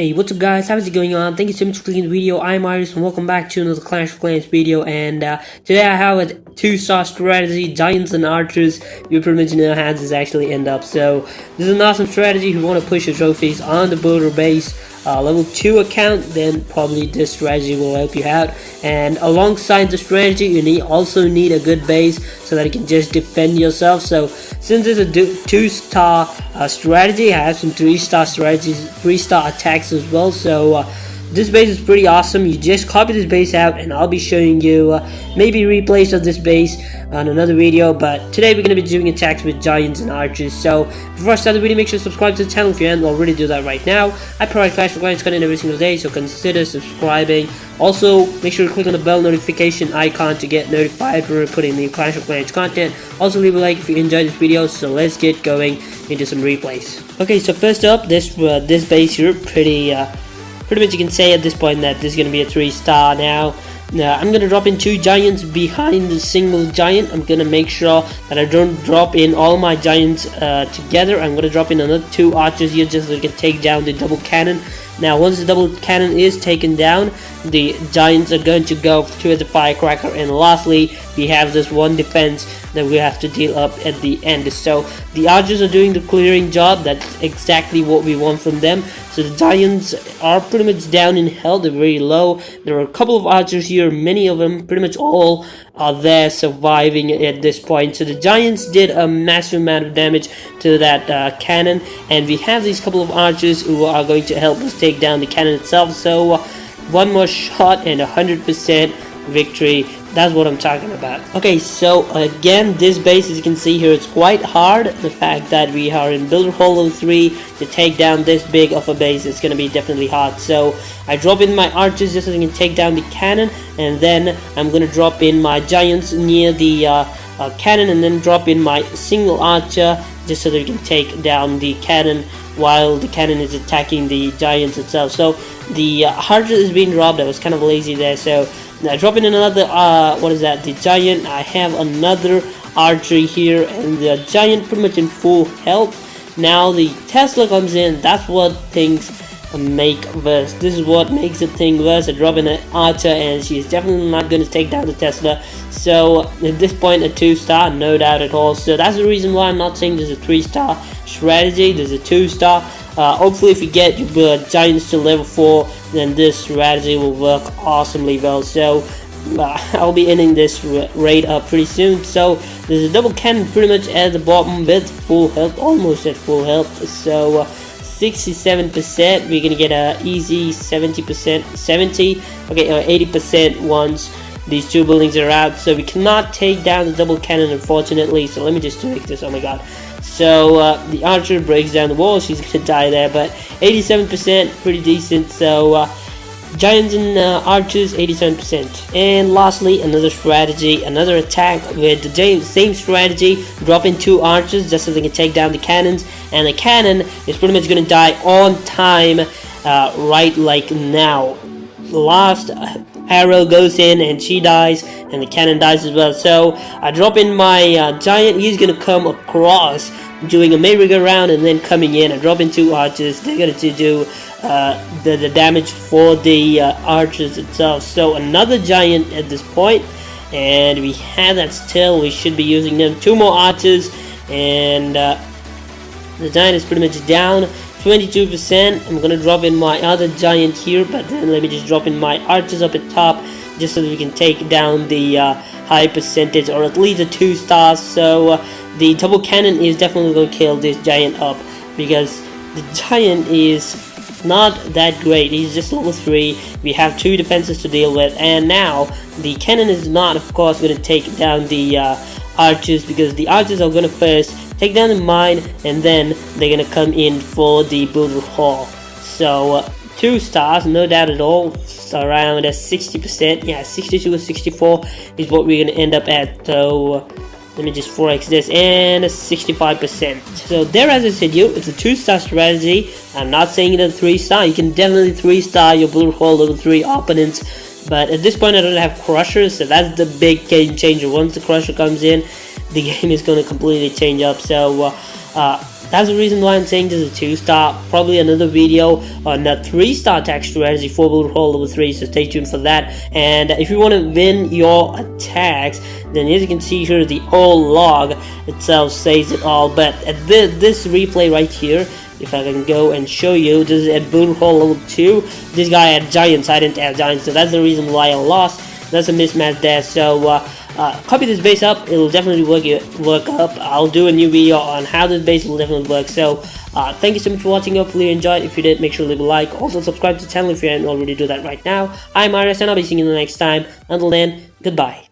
Hey, what's up guys, how's it going on? Thank you so much for clicking the video. I'm Ayrus and welcome back to another Clash of Clans video, and today I have a 2-star strategy, Giants and Archers. You pretty much know how this actually end up. So this is an awesome strategy if you want to push your trophies on the builder base. Level 2 account, then probably this strategy will help you out. And alongside the strategy, you also need a good base so that you can just defend yourself. So since it's a 2-star strategy, I have some 3-star strategies, 3-star attacks as well. So this base is pretty awesome. You just copy this base out and I'll be showing you maybe replays of this base on another video, but today we're going to be doing attacks with Giants and Archers. So before I start the video, make sure to subscribe to the channel if you haven't already. Do that right now. I provide Clash of Clans content every single day, so consider subscribing. Also make sure to click on the bell notification icon to get notified when we're putting new Clash of Clans content. Also leave a like if you enjoyed this video. So let's get going into some replays. Okay, so first up, this base here, pretty much you can say at this point that this is going to be a 3-star now. I'm going to drop in 2 Giants behind the single Giant. I'm going to make sure that I don't drop in all my Giants together. I'm going to drop in another 2 Archers here just so we can take down the double cannon. Now once the double cannon is taken down, the Giants are going to go to the firecracker, and lastly we have this one defense that we have to deal up at the end. So the Archers are doing the clearing job. That's exactly what we want from them. So the Giants are pretty much down in health, they're very low. There are a couple of Archers here, many of them, pretty much all are there surviving at this point. So the Giants did a massive amount of damage to that cannon, and we have these couple of Archers who are going to help us take down the cannon itself. So one more shot and 100% victory. That's what I'm talking about. Okay, so again, this base, as you can see here, it's quite hard. The fact that we are in builder hole level 3 to take down this big of a base, it's going to be definitely hard. So I drop in my Archers just so I can take down the cannon, and then I'm going to drop in my Giants near the cannon, and then drop in my single Archer just so that we can take down the cannon while the cannon is attacking the Giants itself. So the Archer is being dropped. I was kind of lazy there, so I drop in another the Giant. I have another Archer here, and the Giant pretty much in full health. Now the Tesla comes in. That's what things make worse. This is what makes the thing worse. I drop in an Archer, and she's definitely not going to take down the Tesla. So at this point, a 2-star, no doubt at all. So that's the reason why I'm not saying there's a 3-star strategy. There's a 2-star. Hopefully if you get your Giants to level 4, then this strategy will work awesomely well. So I'll be ending this raid up pretty soon. So there's a double cannon pretty much at the bottom with full health, almost at full health. So 67%, we're gonna get a easy 70%, 80% once these 2 buildings are out. So we cannot take down the double cannon, unfortunately. So let me just take this. Oh my god. So the Archer breaks down the wall. She's gonna die there, but 87%, pretty decent. So Giants and Archers, 87%. And lastly, another strategy, another attack with the same strategy. Drop in 2 Archers just so they can take down the cannons, and the cannon is pretty much gonna die on time, right like now. The last arrow goes in and she dies, and the cannon dies as well. So I drop in my Giant. He's gonna come across doing a merry-go-round and then coming in. I drop in 2 Archers. They're gonna do the damage for the Archers itself. So another Giant at this point, and we have that still. We should be using them. 2 more Archers, and the Giant is pretty much down 22%. I'm gonna drop in my other Giant here, but then let me just drop in my Archers up at top just so that we can take down the high percentage, or at least the 2 stars. So the double cannon is definitely gonna kill this Giant up, because the Giant is not that great. He's just level 3. We have 2 defenses to deal with, and now the cannon is not, of course, going to take down the Archers, because the Archers are going to first take down the mine, and then they're going to come in for the builder hall. So 2 stars, no doubt at all. Around 60%, yeah, 62 or 64 is what we're going to end up at. So let me just 4x this, and 65%. So there, as I said, it's a 2-star strategy. I'm not saying it's a 3-star. You can definitely 3-star your builder hall level 3 opponents, but at this point I don't have crushers, so that's the big game changer. Once the crusher comes in, the game is going to completely change up. So That's the reason why I'm saying this is a 2-star. Probably another video on a 3-star attack strategy for bullet hole level 3, so stay tuned for that. And if you want to win your attacks, then as you can see here, the whole log itself says it all. But at this replay right here, if I can go and show you, this is at bullet hole level 2. This guy had giants, I didn't have giants, so that's the reason why I lost. That's a mismatch there. So copy this base up, it'll definitely work up. I'll do a new video on how this base will definitely work. So thank you so much for watching. Hopefully you enjoyed. If you did, make sure to leave a like. Also subscribe to the channel if you haven't already. Do that right now. I'm Ayrus, and I'll be seeing you the next time. Until then, goodbye.